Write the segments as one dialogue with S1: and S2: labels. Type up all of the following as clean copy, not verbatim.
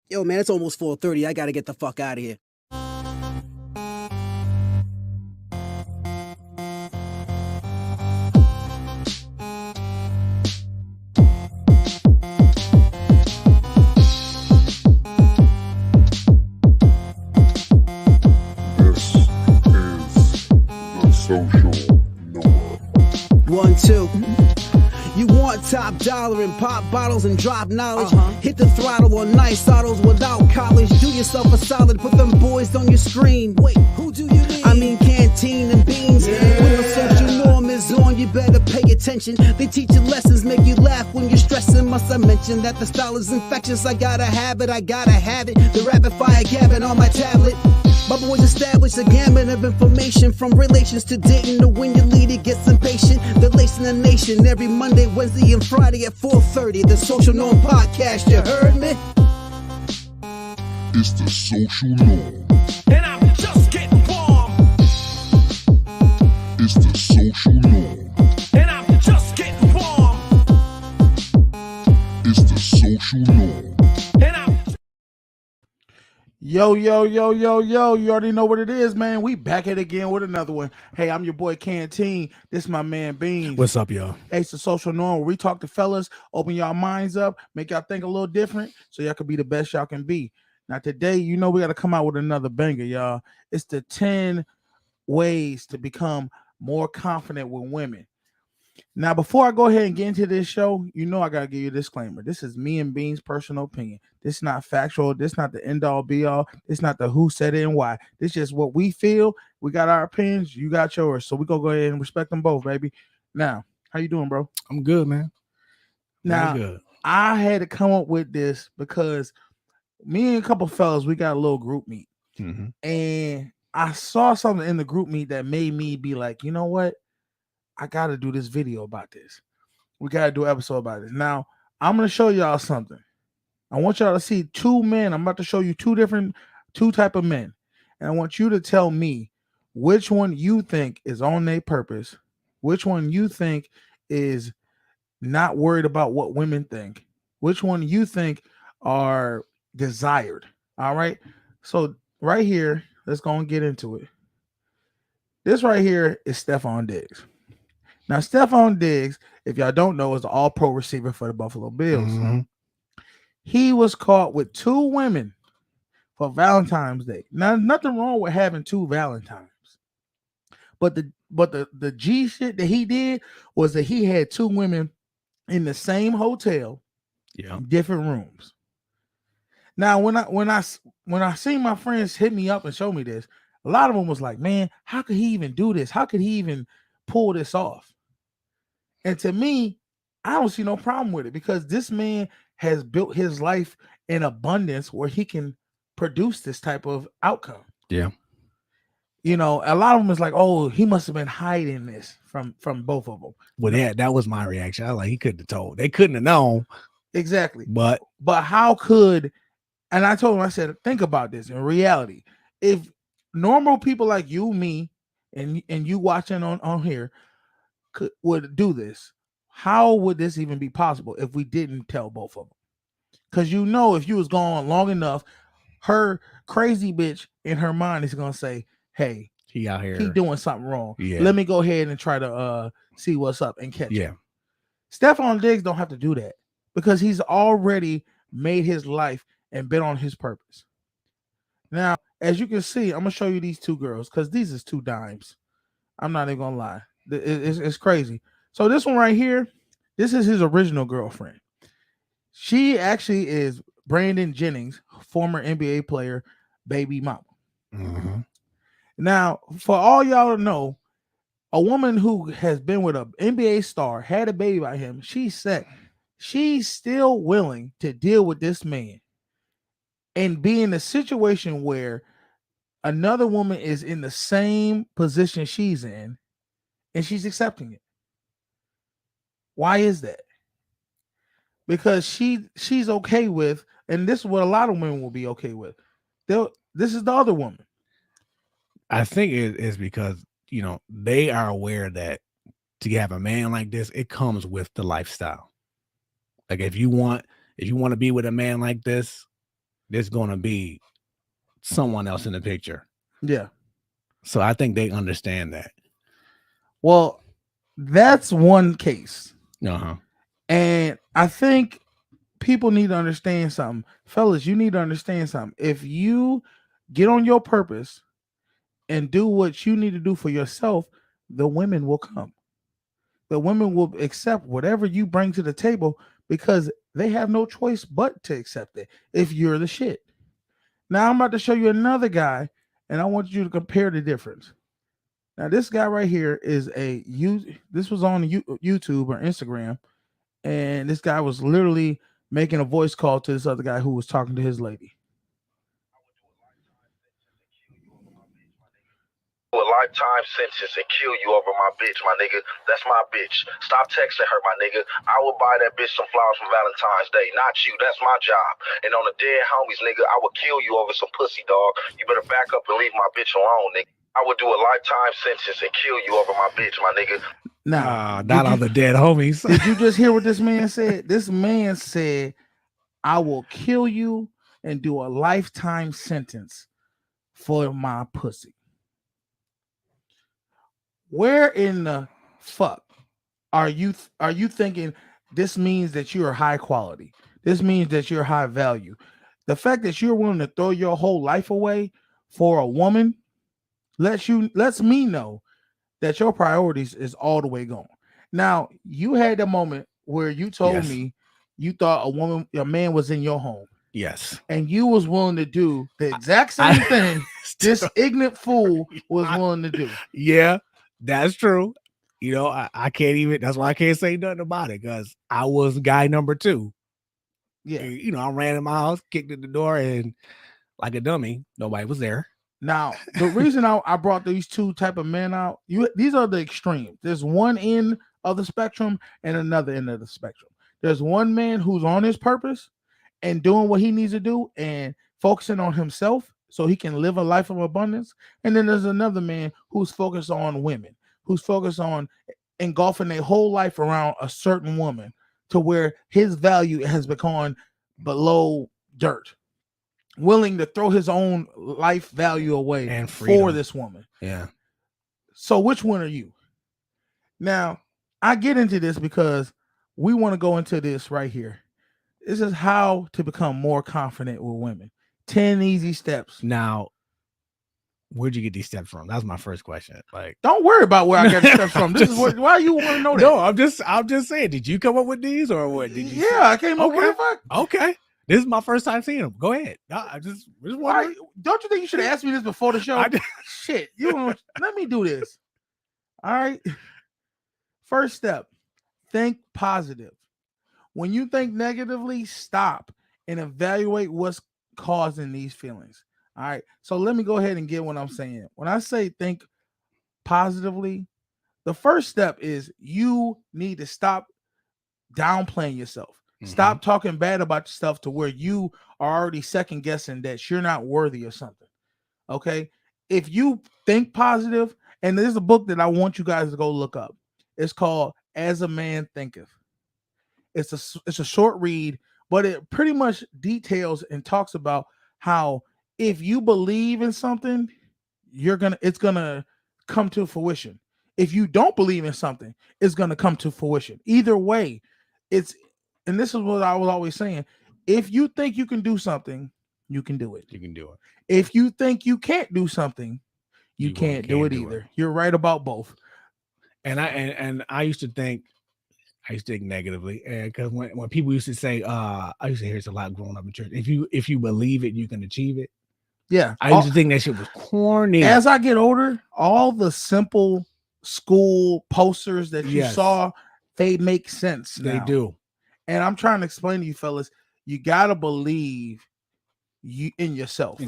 S1: Yo, man, it's almost 4:30. I gotta get the fuck out of here.
S2: This is the social norm.
S1: 1, 2. You want top dollar and pop bottles and drop knowledge. Hit the throttle on nice autos without college. Do yourself a solid, put them boys on your screen. Wait, who do you mean? I mean canteen and beans. When the social norm is on, you better pay attention. They teach you lessons, make you laugh when you're stressing. Must I mention that the style is infectious? I gotta have it, The rapid fire gabbing on my tablet. My boys established a gamut of information, from relations to dating to when your leader gets impatient. They're lacing the nation every Monday, Wednesday, and Friday at 4:30. The Social Norm Podcast, you heard me?
S2: It's the social norm.
S3: And I'm just getting warm.
S2: It's the social norm.
S3: And I'm just getting warm.
S2: It's the social norm.
S3: And I'm
S4: Yo, you already know what it is, man. We back at it again with another one. Hey, I'm your boy Canteen. This is my man Beans.
S5: What's up, y'all?
S4: Hey, it's the social norm where we talk to fellas, open y'all minds up, make y'all think a little different so y'all can be the best y'all can be. Now today, you know we got to come out with another banger, y'all. It's the 10 ways to become more confident with women. Now, before I go ahead and get into this show, you know I gotta give you a disclaimer. This is me and Bean's personal opinion. This is not factual. This is not the end all be all. This is not the who said it and why. This is just what we feel. We got our opinions. You got yours. So we gonna go ahead and respect them both, baby. Now, how you doing, bro?
S5: I'm good, man.
S4: Now,
S5: good.
S4: I had to come up with this because me and a couple fellas, we got a little group meet, and I saw something in the group meet that made me be like, you know what? I got to do this video about this. We got to do an episode about this. Now, I'm going to show y'all something. I want y'all to see two men. I'm about to show you two type of men. And I want you to tell me which one you think is on their purpose, which one you think is not worried about what women think, which one you think are desired. All right. So right here, let's go and get into it. This right here is Stephon Diggs. Now, Stephon Diggs, if y'all don't know, is an all-pro receiver for the Buffalo Bills. He was caught with two women for Valentine's Day. Now, nothing wrong with having two Valentines. But the G shit that he did was that he had two women in the same hotel, different rooms. Now, when I seen my friends hit me up and show me this, a lot of them was like, man, how could he even do this? How could he even pull this off? And to me, I don't see no problem with it because this man has built his life in abundance where he can produce this type of outcome.
S5: Yeah.
S4: You know, a lot of them is like, oh, he must have been hiding this from both of them.
S5: Well, that was my reaction. I was like, he couldn't have told. They couldn't have known.
S4: Exactly.
S5: But
S4: how could, and I told him, I said, think about this in reality. If normal people like you, me, and you watching on here would do this, how would this even be possible if we didn't tell both of them? Because you know, if you was gone long enough, her crazy bitch in her mind is gonna say, hey,
S5: he out here,
S4: he doing something wrong.
S5: Yeah.
S4: Let me go ahead and try to see what's up and catch him. Stephon Diggs don't have to do that because he's already made his life and been on his purpose. Now, as you can see, I'm gonna show you these two girls because these is two dimes. I'm not even gonna lie. It's crazy. So this one right here, this is his original girlfriend. She actually is Brandon Jennings, former NBA player, baby mama. Now, for all y'all to know, a woman who has been with an NBA star, had a baby by him, she said she's still willing to deal with this man and be in a situation where another woman is in the same position she's in and she's accepting it. Why is that? Because she's okay with, and this is what a lot of women will be okay with. This is the other woman.
S5: I think it is because, you know, they are aware that to have a man like this, it comes with the lifestyle. Like if you want to be with a man like this, there's going to be someone else in the picture.
S4: Yeah.
S5: So I think they understand that.
S4: Well, that's one case.
S5: Uh-huh.
S4: And I think people need to understand something. Fellas, you need to understand something. If you get on your purpose and do what you need to do for yourself, the women will come. The women will accept whatever you bring to the table because they have no choice but to accept it if you're the shit. Now I'm about to show you another guy, and I want you to compare the difference. Now this guy right here is this was on YouTube or Instagram, and this guy was literally making a voice call to this other guy who was talking to his lady.
S6: A lifetime sentence and kill you over my bitch, my nigga. That's my bitch. Stop texting her, my nigga. I will buy that bitch some flowers for Valentine's Day. Not you. That's my job. And on the dead homies, nigga, I will kill you over some pussy, dog. You better back up and leave my bitch alone, nigga. I would do a lifetime sentence and kill you over my bitch, my nigga.
S4: Now,
S5: not on the dead homies.
S4: Did you just hear what this man said? This man said, I will kill you and do a lifetime sentence for my pussy. Where in the fuck are you thinking this means that you are high quality? This means that you're high value. The fact that you're willing to throw your whole life away for a woman lets me know that your priorities is all the way gone. Now, you had a moment where you told me you thought a man was in your home.
S5: Yes.
S4: And you was willing to do the exact same thing this ignorant fool was willing to do.
S5: Yeah, that's true. You know, I can't even, that's why I can't say nothing about it, because I was guy number 2.
S4: Yeah.
S5: And, you know, I ran in my house, kicked at the door, and like a dummy, nobody was there.
S4: Now, the reason I brought these two type of men out, these are the extremes. There's one end of the spectrum and another end of the spectrum. There's one man who's on his purpose and doing what he needs to do and focusing on himself so he can live a life of abundance. And then there's another man who's focused on women, who's focused on engulfing their whole life around a certain woman to where his value has become below dirt, willing to throw his own life value away
S5: and
S4: for this woman.
S5: Yeah.
S4: So which one are you? Now, I get into this because we want to go into this right here. This is how to become more confident with women. 10 easy steps.
S5: Now, where'd you get these steps from? That's my first question. Like,
S4: don't worry about where I got the steps from. This is why you want to know that.
S5: No, I'm just saying. Did you come up with these or what? Did you?
S4: Yeah, I came up with it.
S5: Okay, this is my first time seeing them. Go ahead. No, I just wondering.
S4: Don't you think you should have asked me this before the show? Shit, let me do this. All right. First step: think positive. When you think negatively, stop and evaluate what's causing these feelings. All right. So let me go ahead and get what I'm saying. When I say think positively, the first step is you need to stop downplaying yourself. Mm-hmm. Stop talking bad about yourself to where you are already second guessing that you're not worthy of something. Okay. If you think positive, and there's a book that I want you guys to go look up. It's called As a Man Thinketh. It's a short read, but it pretty much details and talks about how if you believe in something, it's gonna come to fruition. If you don't believe in something, it's gonna come to fruition. Either way, and this is what I was always saying. If you think you can do something, you can do it.
S5: You can do it.
S4: If you think you can't do something, you can't do it either. You're right about both.
S5: And I used to think negatively, and because when people used to say, I used to hear this a lot growing up in church. If you believe it, you can achieve it.
S4: Yeah,
S5: I used to think that shit was corny.
S4: As I get older, all the simple school posters that you saw, they make sense.
S5: They do.
S4: And I'm trying to explain to you, fellas, you gotta believe in yourself.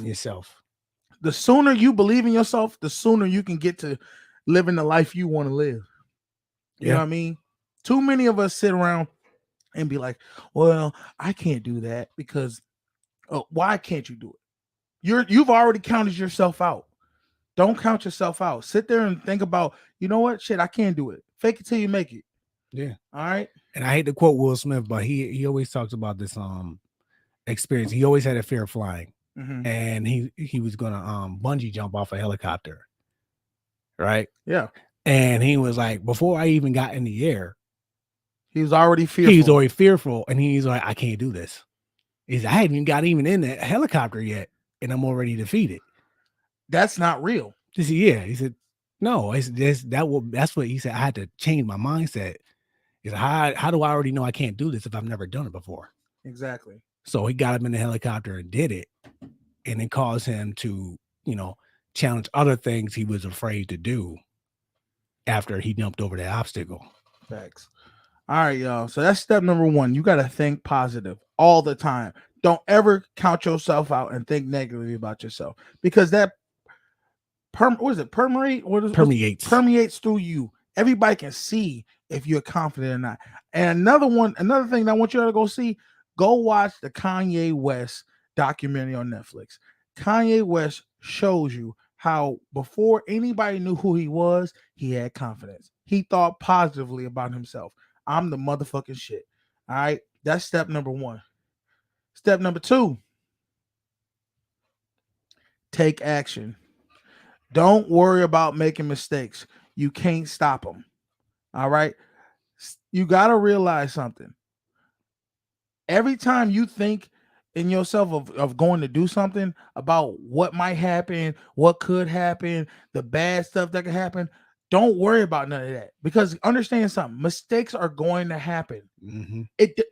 S4: The sooner you believe in yourself, the sooner you can get to living the life you want to live. You know what I mean? Too many of us sit around and be like, well, I can't do that because why can't you do it? You've already counted yourself out. Don't count yourself out. Sit there and think about, you know what? Shit, I can't do it. Fake it till you make it.
S5: Yeah.
S4: All right.
S5: And I hate to quote Will Smith, but he always talks about this experience. He always had a fear of flying,
S4: Mhm.
S5: and he was gonna bungee jump off a helicopter, right?
S4: Yeah.
S5: And he was like, before I even got in the air,
S4: He was already fearful.
S5: he's already fearful, and he's like, I can't do this. He's I haven't even got even in that helicopter yet, and I'm already defeated.
S4: That's not real.
S5: He said, yeah. He said, no, that's what he said. I had to change my mindset. He said, how do I already know I can't do this if I've never done it before?
S4: Exactly.
S5: So he got him in the helicopter and did it, and it caused him to, challenge other things he was afraid to do after he jumped over that obstacle.
S4: Facts. All right, y'all. So that's step number 1. You got to think positive all the time. Don't ever count yourself out and think negatively about yourself, because that permeates through you. Everybody can see if you're confident or not. And another thing that I want you to go see, go watch the Kanye West documentary on Netflix. Kanye West shows you how before anybody knew who he was, he had confidence. He thought positively about himself. I'm the motherfucking shit. All right. That's step number 1. Step number 2, take action. Don't worry about making mistakes. You can't stop them. All right. You got to realize something. Every time you think in yourself of going to do something about what might happen, what could happen, the bad stuff that could happen, don't worry about none of that, because understand something. Mistakes are going to happen.
S5: Mm-hmm.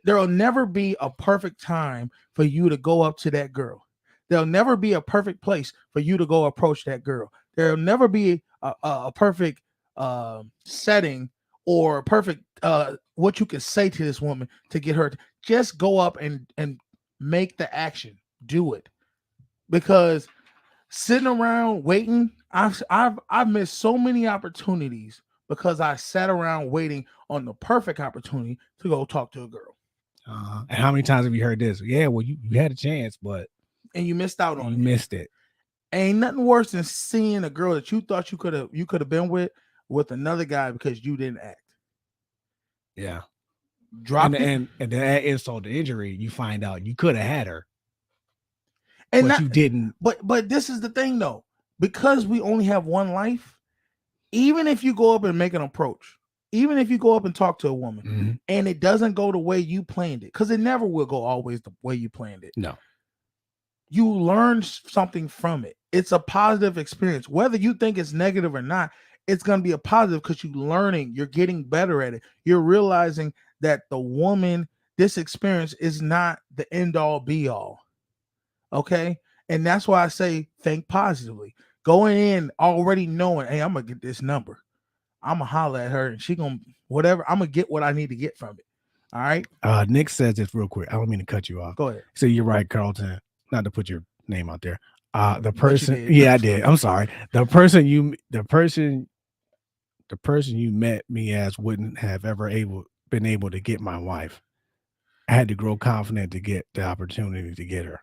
S4: There'll never be a perfect time for you to go up to that girl. There'll never be a perfect place for you to go approach that girl. There'll never be a perfect setting or perfect what you can say to this woman to get her. Just go up and make the action. Do it, because sitting around waiting, I've missed so many opportunities because I sat around waiting on the perfect opportunity to go talk to a girl.
S5: And how many times have you heard this? Yeah, well, you had a chance, but
S4: you missed out on it.
S5: You missed it.
S4: Ain't nothing worse than seeing a girl that you thought you could have been with another guy because you didn't act.
S5: Yeah.
S4: And
S5: that insult to injury, you find out you could have had her.
S4: And
S5: but you didn't.
S4: But this is the thing though, because we only have one life, even if you go up and make an approach, even if you go up and talk to a woman and it doesn't go the way you planned it, because it never will go always the way you planned it.
S5: No.
S4: You learn something from it. It's a positive experience. Whether you think it's negative or not, it's going to be a positive because you're learning, you're getting better at it. You're realizing that this experience is not the end all be all. Okay. And that's why I say think positively. Going in already knowing, hey, I'm going to get this number. I'm going to holler at her and she going to whatever. I'm going to get what I need to get from it. All right.
S5: Nick says this real quick. I don't mean to cut you off.
S4: Go ahead.
S5: So you're right, Carlton. Not to put your name out there. The person, yeah, I did. I'm sorry. The person you met me as wouldn't have ever been able to get my wife. I had to grow confident to get the opportunity to get her.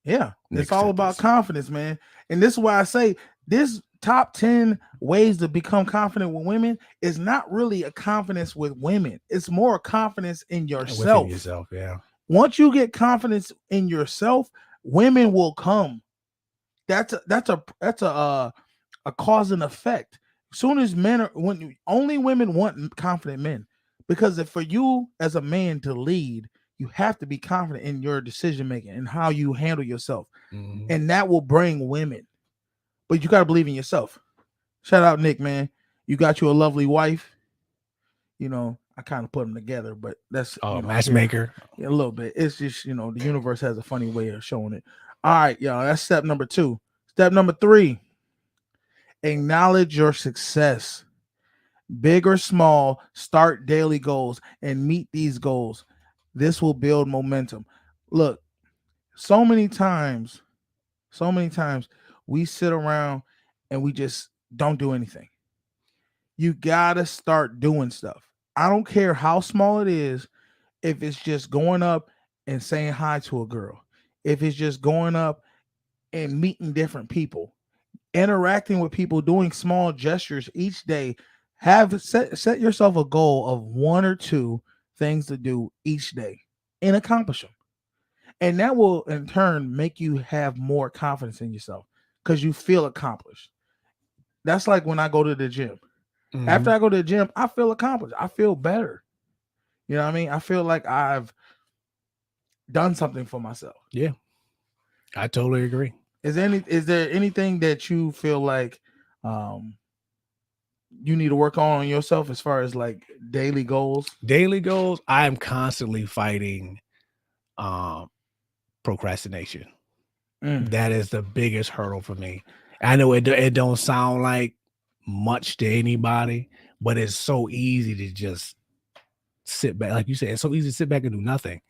S4: Yeah, it's all about confidence, man. And this is why I say this top 10 ways to become confident with women is not really a confidence with women. It's more a confidence in yourself.
S5: Within yourself, yeah.
S4: Once you get confidence in yourself, women will come. That's a cause and effect. As soon as only women want confident men, because if for you as a man to lead, you have to be confident in your decision making and how you handle yourself, and that will bring women. But you got to believe in yourself. Shout out Nick, man. You got you a lovely wife. You know, I kind of put them together, but that's
S5: matchmaker.
S4: Yeah, a little bit. It's just the universe has a funny way of showing it. All right, y'all. That's step number 2. Step number 3. Acknowledge your success. Big or small, start daily goals and meet these goals. This will build momentum. Look, so many times we sit around and we just don't do anything. You gotta start doing stuff. I don't care how small it is. If it's just going up and saying hi to a girl, if it's just going up and meeting different people, interacting with people, doing small gestures each day, set yourself a goal of 1 or 2 things to do each day and accomplish them. And that will in turn make you have more confidence in yourself because you feel accomplished. That's like when I go to the gym.
S5: Mhm.
S4: After I go to the gym, I feel accomplished. I feel better. You know what I mean? I feel like I've done something for myself.
S5: Yeah, I totally agree.
S4: Is there anything that you feel like you need to work on yourself as far as like daily goals?
S5: Daily goals, I am constantly fighting procrastination. That is the biggest hurdle for me. I know it don't sound like much to anybody, but it's so easy to just sit back. Like you said, it's so easy to sit back and do nothing.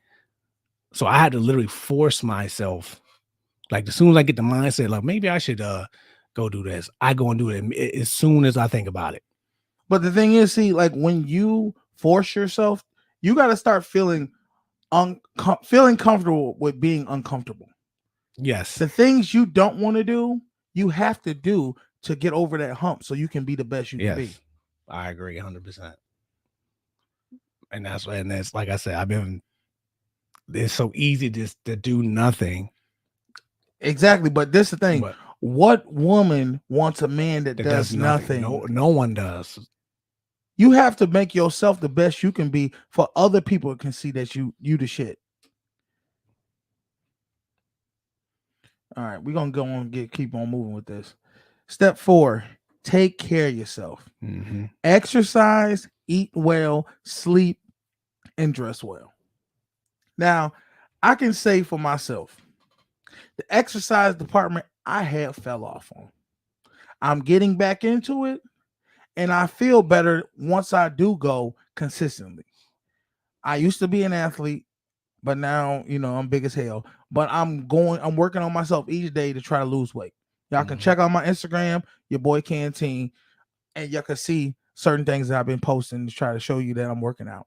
S5: So I had to literally force myself. Like as soon as I get the mindset, like maybe I should go do this, I go and do it as soon as I think about it.
S4: But the thing is, see, like when you force yourself, you got to start feeling comfortable with being uncomfortable.
S5: Yes.
S4: The things you don't want to do, you have to do to get over that hump so you can be the best you can be.
S5: I agree 100%. And that's like I said, it's so easy just to do nothing.
S4: Exactly. But this is the thing. What woman wants a man that does nothing?
S5: No one does.
S4: You have to make yourself the best you can be for other people can see that you the shit. All right, we're gonna go on keep on moving with this. Step 4, take care of yourself.
S5: Mm-hmm.
S4: Exercise, eat well, sleep, and dress well. Now, I can say for myself, the exercise department I have fell off on. I'm getting back into it, and I feel better once I do go consistently. I used to be an athlete, but now, I'm big as hell. But I'm working on myself each day to try to lose weight. Y'all can check out my Instagram, your boy Canteen, and y'all can see certain things that I've been posting to try to show you that I'm working out.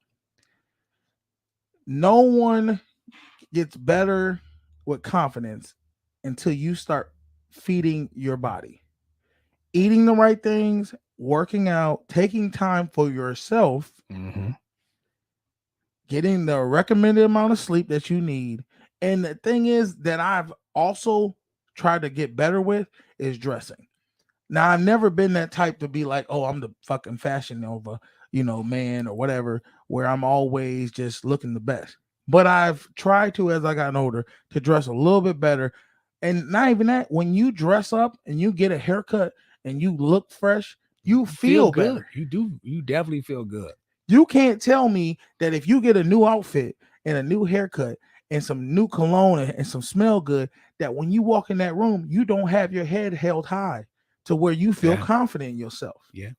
S4: No one gets better with confidence until you start feeding your body, eating the right things, working out, taking time for yourself, getting the recommended amount of sleep that you need. And the thing is that I've also tried to get better with is dressing. Now, I've never been that type to be like, oh, I'm the fucking Fashion Nova, man or whatever, where I'm always just looking the best. But I've tried to, as I got older, to dress a little bit better. And not even that, when you dress up and you get a haircut and you look fresh, you feel
S5: good.
S4: better.
S5: You do. You definitely feel good.
S4: You can't tell me that if you get a new outfit and a new haircut and some new cologne and some smell good, that when you walk in that room, you don't have your head held high to where you feel confident in yourself.
S5: Yeah.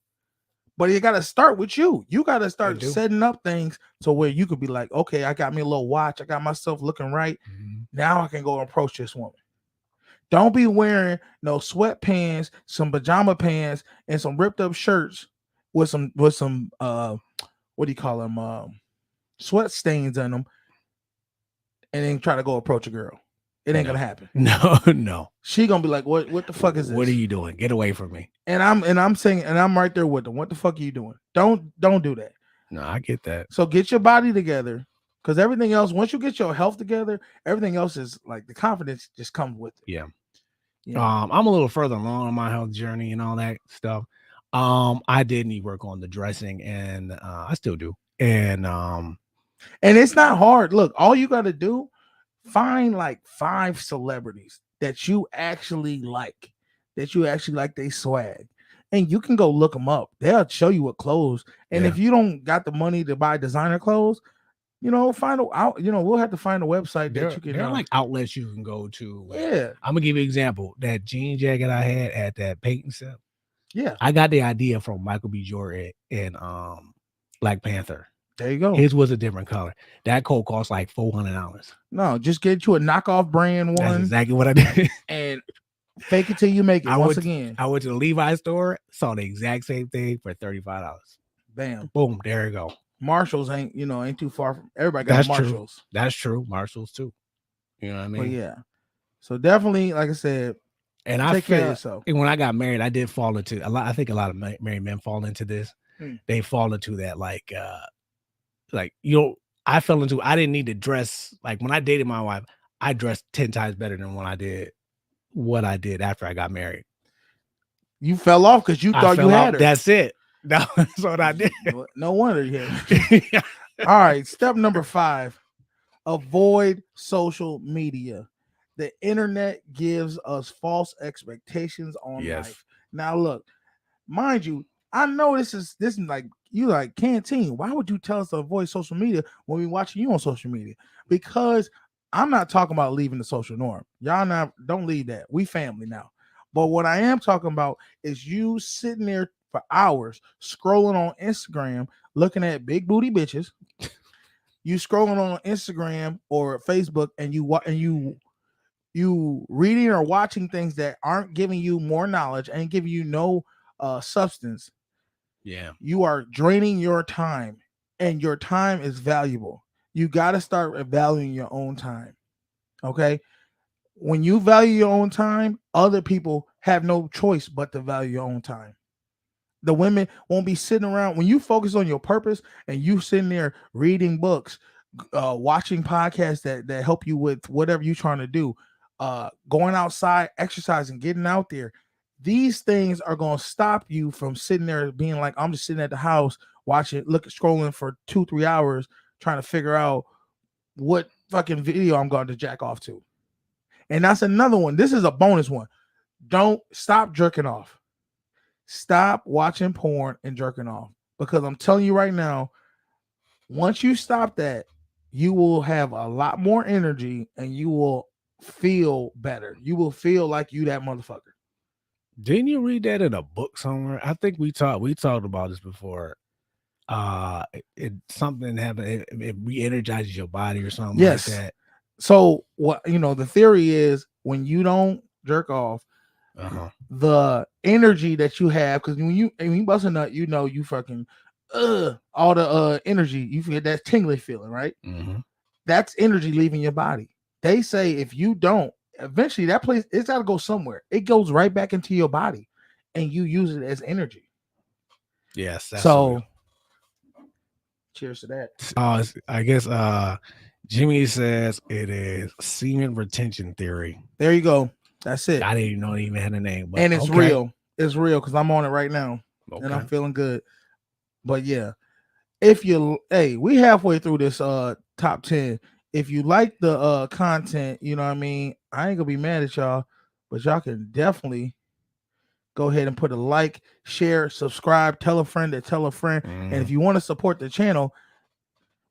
S4: But you got to start with you. You got to start setting up things to where you could be like, okay, I got me a little watch. I got myself looking right. Now I can go approach this woman. Don't be wearing no sweatpants, some pajama pants, and some ripped up shirts with some what do you call them? Sweat stains on them, and then try to go approach a girl. It ain't gonna happen.
S5: No.
S4: She gonna be like, what the fuck is this?
S5: What are you doing? Get away from me.
S4: And I'm saying, and I'm right there with them. What the fuck are you doing? Don't do that.
S5: No, I get that.
S4: So get your body together, because everything else, once you get your health together, everything else is like the confidence just comes with it.
S5: Yeah.
S4: Yeah.
S5: I'm a little further along on my health journey and all that stuff. I did need work on the dressing, and I still do. And
S4: it's not hard. Look, all you got to do, find like 5 celebrities that you actually like they swag, and you can go look them up. They'll show you what clothes. And if you don't got the money to buy designer clothes, find out. We'll have to find a website that you can.
S5: There are like outlets you can go to.
S4: Yeah,
S5: I'm gonna give you an example. That jean jacket I had at that painting set.
S4: Yeah,
S5: I got the idea from Michael B. Jordan and Black Panther.
S4: There you go.
S5: His was a different color. That coat cost like $400.
S4: No, just get you a knockoff brand one.
S5: That's exactly what I did.
S4: And fake it till you make it. I went
S5: to the Levi's store, saw the exact same thing for $35.
S4: Bam.
S5: Boom. There you go.
S4: Marshalls ain't too far from everybody got Marshalls.
S5: True. That's true. Marshalls too. You know what I mean?
S4: But yeah. So definitely, like I said,
S5: and
S4: take care of yourself.
S5: And when I got married, I did fall into I think a lot of married men fall into this. They fall into that I fell into, I didn't need to dress. Like when I dated my wife, I dressed 10 times better than what I did after I got married.
S4: You fell off because you
S5: I
S4: thought you
S5: fell
S4: had
S5: off.
S4: her.
S5: That's it. That's what I did.
S4: No wonder you had. All right, step number 5. Avoid social media. The internet gives us false expectations on
S5: Yes.
S4: life. Now, look, mind you, I know this is like you like Canteen. Why would you tell us to avoid social media when we watching you on social media? Because I'm not talking about leaving the social norm. Y'all don't leave that. We family now. But what I am talking about is you sitting there for hours scrolling on Instagram, looking at big booty bitches. You scrolling on Instagram or Facebook, and you reading or watching things that aren't giving you more knowledge and giving you no substance.
S5: Yeah.
S4: You are draining your time, and your time is valuable. You got to start valuing your own time. Okay. When you value your own time, other people have no choice but to value your own time. The women won't be sitting around when you focus on your purpose and you sitting there reading books, watching podcasts that help you with whatever you're trying to do, going outside, exercising, getting out there. These things are going to stop you from sitting there being like, I'm just sitting at the house watching, scrolling for 2-3 hours, trying to figure out what fucking video I'm going to jack off to. And that's another one. This is a bonus one. Don't stop jerking off. Stop watching porn and jerking off, because I'm telling you right now, once you stop that, you will have a lot more energy and you will feel better. You will feel like you that motherfucker.
S5: Didn't you read that in a book somewhere? I think we talked about this before. Something happened. It re-energizes your body or something
S4: Yes.
S5: like that.
S4: So what the theory is, when you don't jerk off, the energy that you have, because when you bust a nut, you fucking all the energy, you feel that tingly feeling, right? That's energy leaving your body. They say if you don't, eventually that place, it's got to go somewhere. It goes right back into your body, and you use it as energy.
S5: Yes. That's
S4: so cheers to that.
S5: I guess Jimmy says it is semen retention theory.
S4: There you go. That's it.
S5: I didn't even know it even had a name, but
S4: and it's real. It's real because I'm on it right now, and I'm feeling good. But yeah, we halfway through this top 10. If you like the content, you know what I mean, I ain't gonna be mad at y'all, but y'all can definitely go ahead and put a like, share, subscribe, tell a friend that tell a friend. And if you want to support the channel,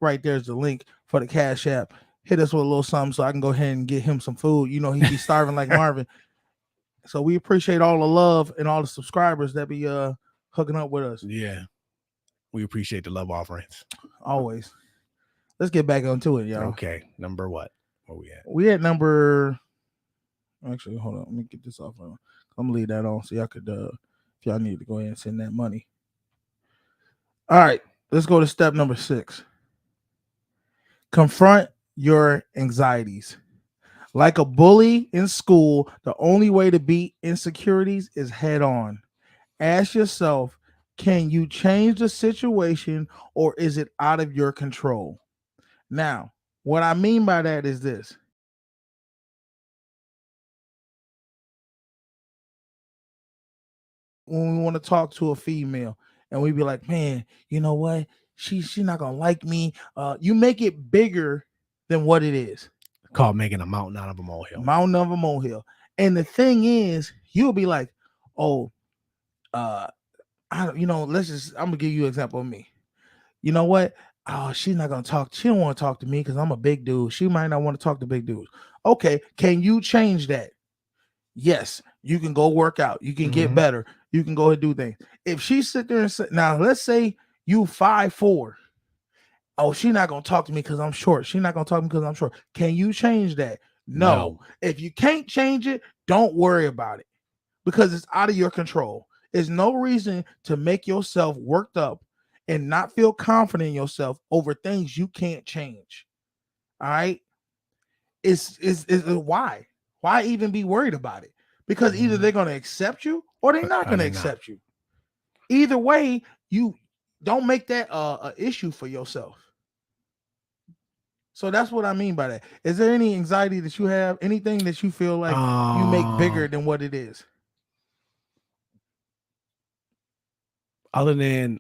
S4: right there's the link for the Cash App. Hit us with a little something so I can go ahead and get him some food. He'd be starving like Marvin. So we appreciate all the love and all the subscribers that be hooking up with us.
S5: Yeah. We appreciate the love offerings.
S4: Always. Let's get back onto it, y'all.
S5: Okay. Number what? Where we at?
S4: We at number. Actually, hold on. Let me get this off. I'm gonna leave that on so y'all could, if y'all need to go ahead and send that money. All right. Let's go to step number 6. Confront your anxieties. Like a bully in school, the only way to beat insecurities is head on. Ask yourself, can you change the situation, or is it out of your control? Now, what I mean by that is this. When we want to talk to a female and we be like, man, you know what? She's not going to like me. You make it bigger than what it is.
S5: Called making a mountain out of a molehill.
S4: Mountain of a molehill. And the thing is, you'll be like, oh, I'm gonna give you an example of me. You know what? Oh, she's not gonna talk. She don't want to talk to me because I'm a big dude. She might not want to talk to big dudes. Okay, can you change that? Yes, you can go work out. You can get better. You can go and do things. If she sit there and say, now let's say you 5'4". Oh, she's not gonna talk to me because I'm short. She's not gonna talk to me because I'm short. Can you change that? No. If you can't change it, don't worry about it because it's out of your control. There's no reason to make yourself worked up and not feel confident in yourself over things you can't change. All right. It's why? Why even be worried about it? Because either they're going to accept you or they're not going to accept you. Either way, you don't make that an issue for yourself. So that's what I mean by that. Is there any anxiety that you have? Anything that you feel like you make bigger than what it is?
S5: Other than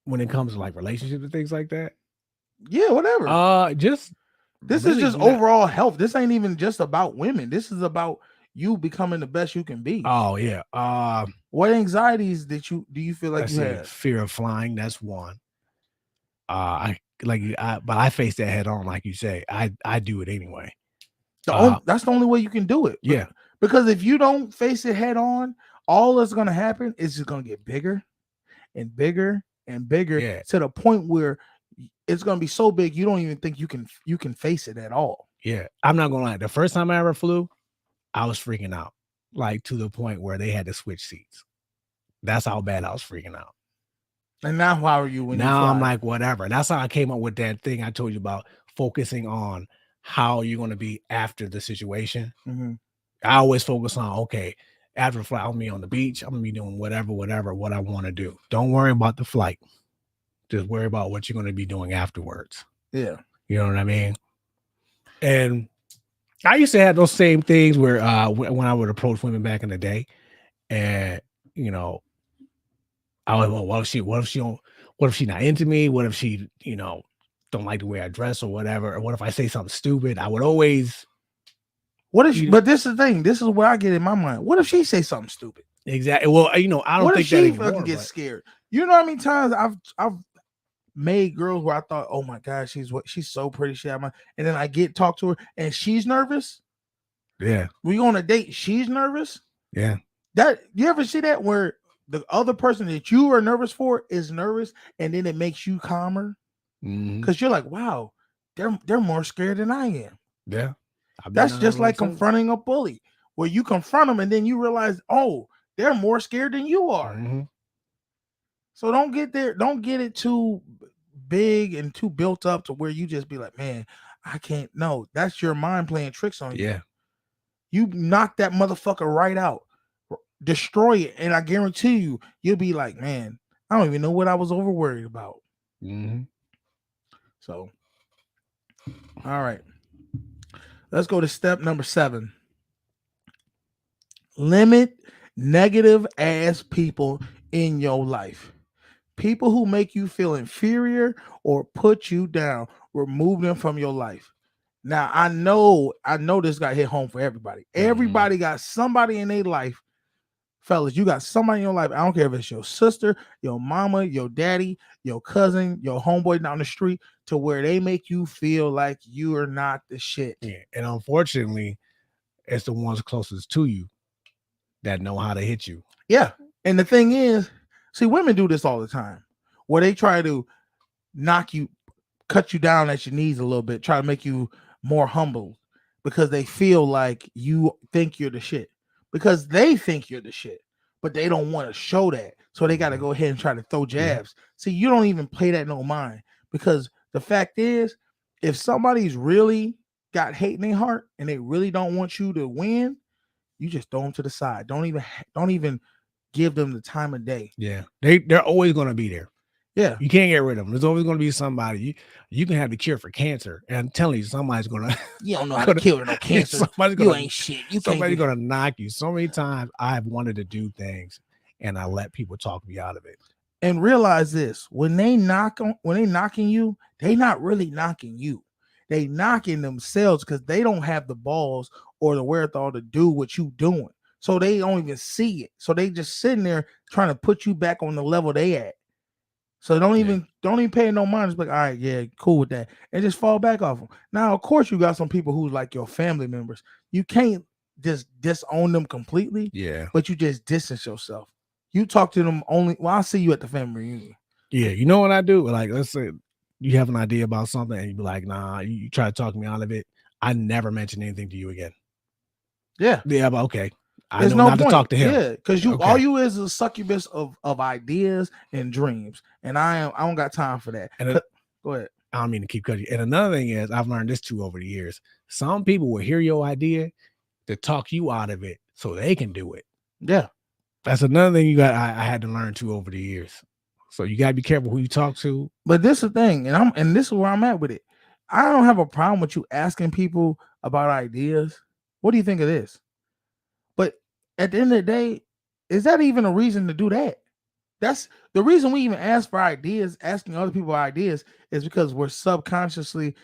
S5: when it comes to like relationships and things like that.
S4: Yeah, whatever.
S5: Just
S4: this
S5: really
S4: is just
S5: not-
S4: overall health. This ain't even just about women. This is about you becoming the best you can be.
S5: Oh yeah.
S4: What anxieties do you feel like
S5: let's
S4: you
S5: see,
S4: had?
S5: fear of flying. That's one. But I face that head on, like you say. I do it anyway.
S4: That's the only way you can do it.
S5: Yeah.
S4: Because if you don't face it head on, all that's gonna happen is just gonna get bigger and bigger and bigger to the point where it's gonna be so big you don't even think you can face it at all.
S5: Yeah, I'm not gonna lie. The first time I ever flew, I was freaking out, like to the point where they had to switch seats. That's how bad I was freaking out.
S4: And now, how are you when
S5: now
S4: you fly?
S5: I'm like, whatever. That's how I came up with that thing I told you about, focusing on how you're gonna be after the situation.
S4: Mm-hmm.
S5: I always focus on, okay, after the flight, I'm gonna be on the beach. I'm gonna be doing what I want to do. Don't worry about the flight. Just worry about what you're gonna be doing afterwards.
S4: Yeah.
S5: You know what I mean? And I used to have those same things where when I would approach women back in the day, and you know, I was, well, what if she not into me? What if she, don't like the way I dress or whatever? Or what if I say something stupid? I would always.
S4: What if? But this is the thing. This is what I get in my mind. What if she say something stupid?
S5: Exactly. Well, I don't
S4: what
S5: think
S4: if she
S5: that anymore,
S4: fucking get scared. You know how many times I've made girls where I thought, oh my god, she's so pretty, and then I talk to her and she's nervous.
S5: Yeah.
S4: We on a date, she's nervous.
S5: Yeah.
S4: That you ever see that where the other person that you are nervous for is nervous, and then it makes you calmer because you're like, wow, they're more scared than I am.
S5: Yeah.
S4: That's just like confronting a bully, where you confront them and then you realize, oh, they're more scared than you are.
S5: Mm-hmm.
S4: So don't get it too big and too built up to where you just be like, man, I can't. No, that's your mind playing tricks on you.
S5: Yeah.
S4: You knock that motherfucker right out, destroy it, and I guarantee you'll be like, man, I don't even know what I was over worried about.
S5: Mm-hmm.
S4: So, all right, let's go to step number 7. Limit negative ass people in your life. People who make you feel inferior or put you down, remove them from your life. Now, I know this got hit home for everybody. Everybody got somebody in their life. Fellas, you got somebody in your life. I don't care if it's your sister, your mama, your daddy, your cousin, your homeboy down the street, to where they make you feel like you are not the shit.
S5: Yeah. And unfortunately, it's the ones closest to you that know how to hit you.
S4: Yeah. And the thing is, see, women do this all the time, where they try to cut you down at your knees a little bit, try to make you more humble because they feel like you think you're the shit. Because they think you're the shit, but they don't want to show that. So they got to go ahead and try to throw jabs. Yeah. See, you don't even play that no mind, because the fact is, if somebody's really got hate in their heart and they really don't want you to win, you just throw them to the side. Don't even give them the time of day.
S5: Yeah. They're always going to be there.
S4: Yeah.
S5: You can't get rid of them. There's always going to be somebody. You can have the cure for cancer, and I'm telling you, somebody's going to.
S4: You don't know how to cure no cancer. You ain't shit.
S5: Somebody's going to knock you. So many times I've wanted to do things, and I let people talk me out of it.
S4: And realize this: when they knocking you, they not really knocking you. They knocking themselves because they don't have the balls or the wherewithal to do what you doing. So they don't even see it. So they just sitting there trying to put you back on the level they at. So don't even pay no mind. Just like, all right, yeah, cool with that, and just fall back off them. Now, of course, you got some people who's like your family members. You can't just disown them completely.
S5: Yeah,
S4: but you just distance yourself. You talk to them only. Well, I'll see you at the family reunion.
S5: Yeah, you know what I do? Like, let's say you have an idea about something, and you be like, nah, you try to talk me out of it. I never mention anything to you again.
S4: Yeah,
S5: but okay. There's know no not point. To talk to him.
S4: Yeah, because all you is a succubus of ideas and dreams, and I don't got time for that.
S5: And
S4: go ahead.
S5: I don't mean to keep cutting you. And another thing is, I've learned this too over the years. Some people will hear your idea to talk you out of it so they can do it.
S4: Yeah,
S5: that's another thing I had to learn too over the years. So you gotta be careful who you talk to.
S4: But this is the thing, and this is where I'm at with it. I don't have a problem with you asking people about ideas. What do you think of this? But at the end of the day, is that even a reason to do that? That's the reason we even ask for ideas, asking other people ideas is because we're subconsciously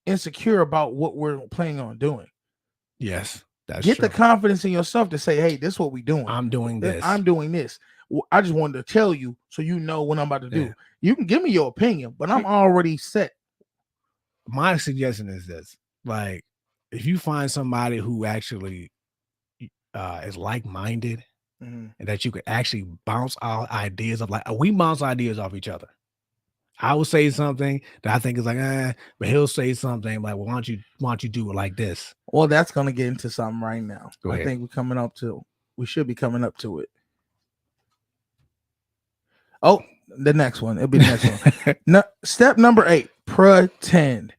S4: insecure about what we're planning on doing.
S5: Yes, that's
S4: Get
S5: true.
S4: the confidence in yourself to say, hey, this is what we're doing.
S5: I'm doing this.
S4: I'm doing this. I just wanted to tell you so you know what I'm about to do.
S5: Yeah.
S4: You can give me your opinion, but I'm already set.
S5: My suggestion is this: like, if you find somebody who actually is like-minded and that you could actually bounce out ideas of, like, we bounce ideas off each other. I will say something that I think is like, but he'll say something like, well, why don't you do it like this?
S4: Well, that's gonna get into something right now.
S5: Go ahead.
S4: I think we should be coming up to it. Oh, the next one. It'll be the next one. No, step number 8, pretend.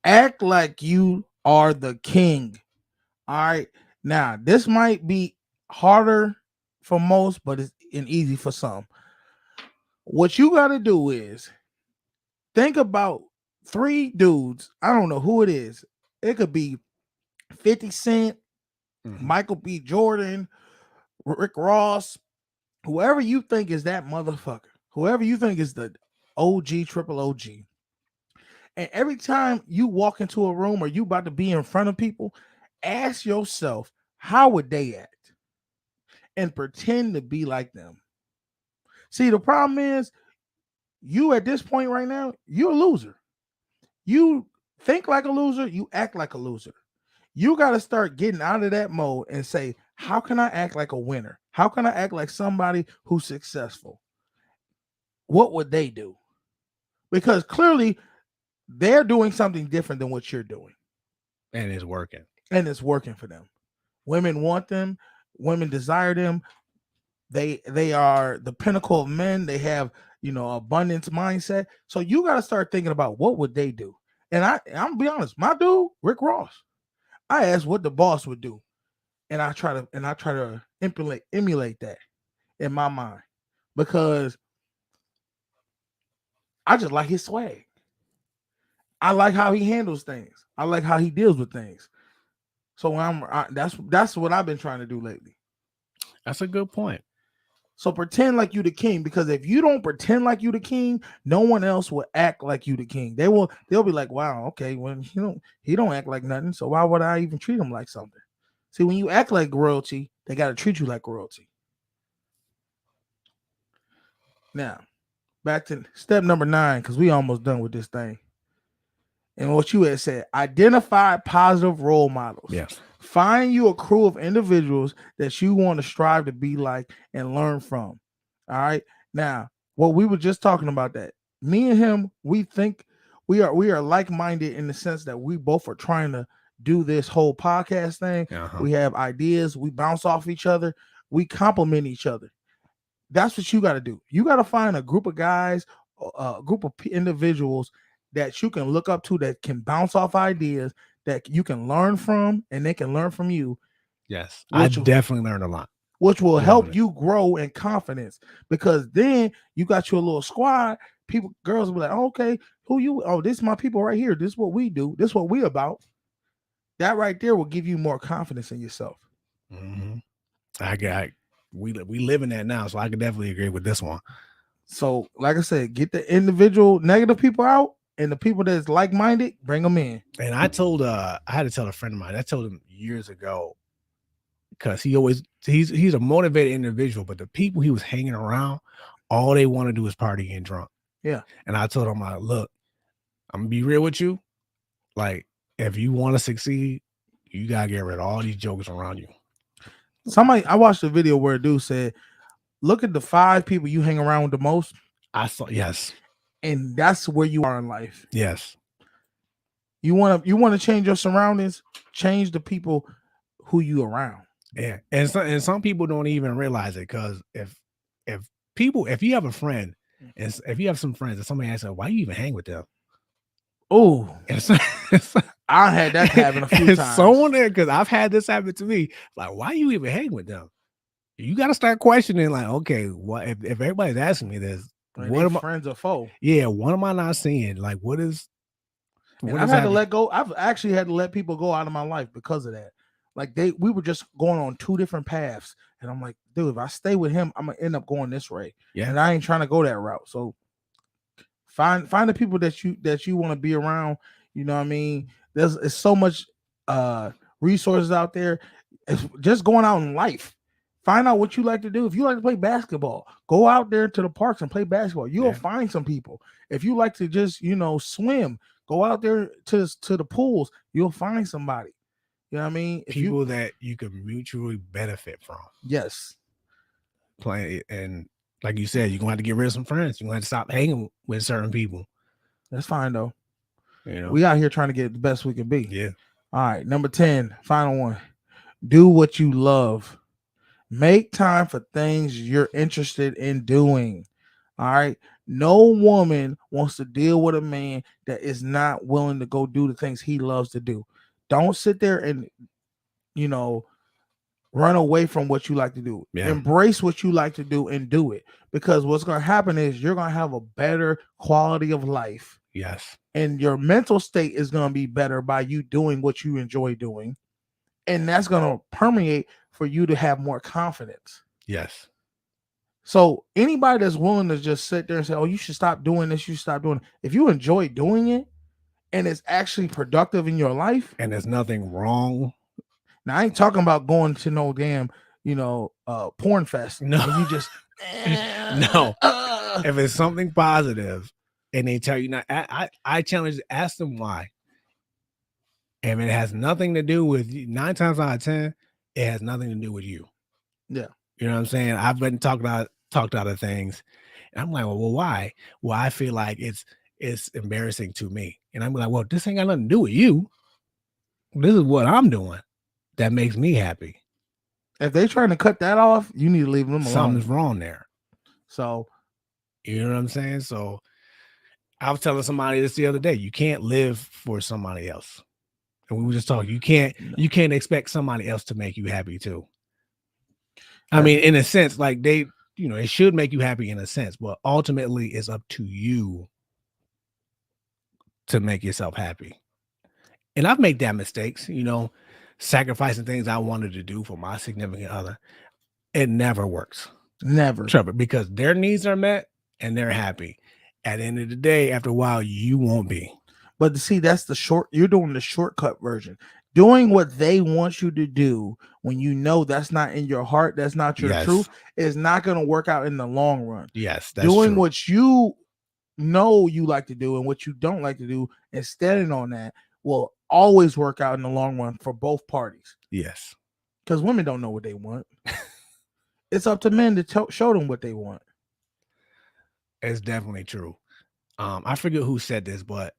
S4: Act like you are the king. All right. Now, this might be harder for most, but it's easy for some. What you got to do is think about 3 dudes. I don't know who it is. It could be 50 Cent, Michael B. Jordan, Rick Ross, whoever you think is that motherfucker, whoever you think is the OG, triple OG. And every time you walk into a room or you about to be in front of people, ask yourself, how would they act? And pretend to be like them. See, the problem is you at this point right now, you're a loser. You think like a loser, you act like a loser. You got to start getting out of that mode and say, how can I act like a winner? How can I act like somebody who's successful? What would they do? Because clearly they're doing something different than what you're doing.
S5: And it's working.
S4: And it's working for them. Women want them. Women desire them. They are the pinnacle of men. They have, abundance mindset. So you got to start thinking about what would they do. And I'm gonna be honest, my dude, Rick Ross, I asked what the boss would do. And I try to emulate that in my mind because I just like his swag. I like how he handles things. I like how he deals with things. So that's what I've been trying to do lately.
S5: That's a good point.
S4: So pretend like you the king, because if you don't pretend like you the king, no one else will act like you the king. They'll be like, wow, okay, when he don't act like nothing, so why would I even treat him like something? See, when you act like royalty, they got to treat you like royalty. Now, back to step number 9, because we almost done with this thing. And what you had said, identify positive role models.
S5: Yes.
S4: Find you a crew of individuals that you want to strive to be like and learn from. All right. Now, what we were just talking about, that me and him, we think we are like-minded in the sense that we both are trying to do this whole podcast thing. We have ideas, we bounce off each other, we complement each other. That's what you got to do. You got to find a group of guys, a group of individuals that you can look up to, that can bounce off ideas, that you can learn from, and they can learn from you.
S5: Yes, I definitely learned a lot.
S4: Which will help you grow in confidence, because then you got your little squad. Girls will be like, oh, okay, who you? Oh, this is my people right here. This is what we do. This is what we about. That right there will give you more confidence in yourself.
S5: We live in that now, so I can definitely agree with this one.
S4: So, like I said, get the individual negative people out, and the people that's like-minded, bring them in.
S5: And I had to tell a friend of mine. I told him years ago, because he's a motivated individual, but the people he was hanging around, all they want to do is party and drunk.
S4: Yeah.
S5: And I told him, look, I'm gonna be real with you. Like, if you want to succeed, you gotta get rid of all these jokers around you.
S4: I watched a video where a dude said, look at the 5 people you hang around with the most.
S5: I saw, yes.
S4: And that's where you are in life.
S5: Yes.
S4: You want to change your surroundings, change the people who you around.
S5: Yeah. And some people don't even realize it, because if you have a friend, and if you have some friends and somebody asks, why you even hang with them?
S4: Oh, I had that happen a few times.
S5: Someone there, because I've had this happen to me. Like, why you even hang with them? You got to start questioning, like, okay, what if everybody's asking me this?
S4: What am I, friends or foe?
S5: Yeah, what am I not seeing? Like, what is?
S4: And
S5: What
S4: I've
S5: is
S4: had to
S5: happening?
S4: let go. I've actually had to let people go out of my life because of that. Like we were just going on two different paths, and I'm like, dude, if I stay with him, I'm gonna end up going this way,
S5: Yeah.
S4: and I ain't trying to go that route. So find the people that you want to be around. You know what I mean? There's so much resources out there. It's just going out in life. Find out what you like to do. If you like to play basketball, go out there to the parks and play basketball. You'll find some people. If you like to just, swim, go out there to the pools. You'll find somebody. You know what I mean?
S5: People that you can mutually benefit from.
S4: Yes.
S5: Play, and like you said, you're gonna have to get rid of some friends. You're gonna have to stop hanging with certain people.
S4: That's fine though.
S5: You know,
S4: We out here trying to get the best we can be.
S5: Yeah.
S4: All right, number 10, final one. Do what you love. Make time for things you're interested in doing. All right. No woman wants to deal with a man that is not willing to go do the things he loves to do. Don't sit there and, run away from what you like to do.
S5: Yeah.
S4: Embrace what you like to do and do it. Because what's going to happen is you're going to have a better quality of life.
S5: Yes.
S4: And your mental state is going to be better by you doing what you enjoy doing. And that's going to permeate for you to have more confidence.
S5: Yes.
S4: So anybody that's willing to just sit there and say, oh, you should stop doing this, you should stop doing it. If you enjoy doing it and it's actually productive in your life.
S5: And there's nothing wrong.
S4: Now, I ain't talking about going to no damn, porn fest.
S5: No.
S4: And you just,
S5: no. If it's something positive and they tell you not, I challenge, ask them why. And it has nothing to do with you. 9 times out of 10, it has nothing to do with you.
S4: Yeah.
S5: You know what I'm saying? I've been talked out of things. And I'm like, well, why? Well, I feel like it's embarrassing to me. And I'm like, well, this ain't got nothing to do with you. This is what I'm doing that makes me happy.
S4: If they trying to cut that off, you need to leave them alone.
S5: Something's wrong there.
S4: So,
S5: you know what I'm saying? So I was telling somebody this the other day, you can't live for somebody else. And we were just talking, you can't expect somebody else to make you happy too. I mean, in a sense, like it should make you happy in a sense, but ultimately it's up to you to make yourself happy. And I've made that mistakes, sacrificing things I wanted to do for my significant other. It never works.
S4: Never.
S5: Trevor, because their needs are met and they're happy. At the end of the day, after a while, you won't be.
S4: But see, that's you're doing the shortcut version. Doing what they want you to do when you know that's not in your heart, that's not your truth, is not going to work out in the long run.
S5: Yes, that's
S4: doing
S5: true.
S4: What you know you like to do and what you don't like to do and standing on that will always work out in the long run for both parties.
S5: Yes.
S4: Because women don't know what they want. It's up to men to show them what they want.
S5: It's definitely true. I forget who said this, but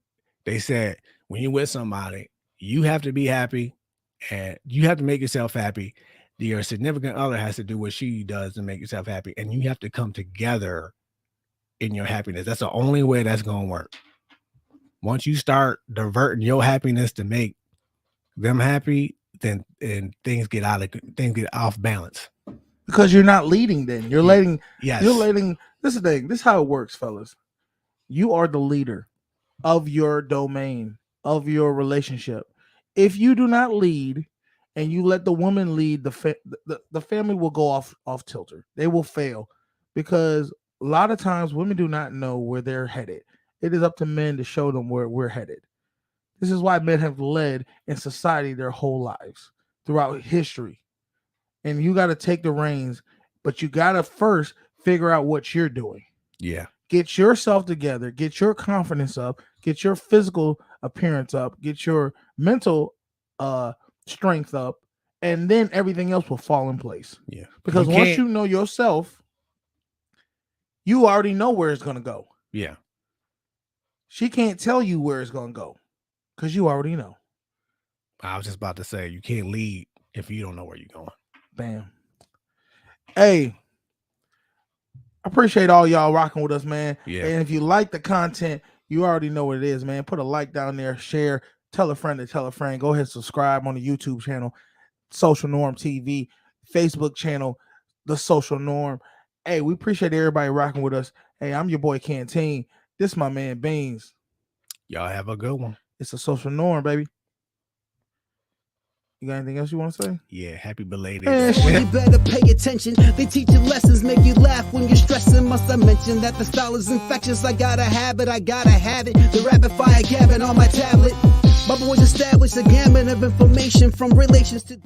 S5: they said when you're with somebody, you have to be happy and you have to make yourself happy. Your significant other has to do what she does to make yourself happy. And you have to come together in your happiness. That's the only way that's going to work. Once you start diverting your happiness to make them happy, then things get off balance.
S4: Because you're not leading then. You're letting.
S5: Yes.
S4: You're letting. This is the thing. This is how it works, fellas. You are the leader of your domain, of your relationship. If you do not lead and you let the woman lead, the family will go off tilter. They will fail because a lot of times women do not know where they're headed. It is up to men to show them where we're headed. This is why men have led in society their whole lives throughout history. And you got to take the reins, but you got to first figure out what you're doing.
S5: Yeah.
S4: Get yourself together, get your confidence up, get your physical appearance up, get your mental strength up, and then everything else will fall in place.
S5: Yeah.
S4: Because once you know yourself, you already know where it's going to go.
S5: Yeah.
S4: She can't tell you where it's going to go because you already know.
S5: I was just about to say, you can't lead if you don't know where you're going.
S4: Bam. Hey, I appreciate all y'all rocking with us, man.
S5: Yeah.
S4: And if you like the content, you already know what it is, man. Put a like down there, share, tell a friend to tell a friend. Go ahead, subscribe on the YouTube channel, Social Norm TV, Facebook channel, The Social Norm. Hey, we appreciate everybody rocking with us. Hey, I'm your boy Canteen. This is my man Beans.
S5: Y'all have a good one.
S4: It's a social norm, baby. You got anything else you want to say?
S5: Yeah, happy belated.
S1: You better pay attention. They teach you lessons, make you laugh when you're stressing. Must I mention that the style is infectious? I gotta have it, I gotta have it. The rapid fire gabbing on my tablet. My boys established a gamut of information from relations to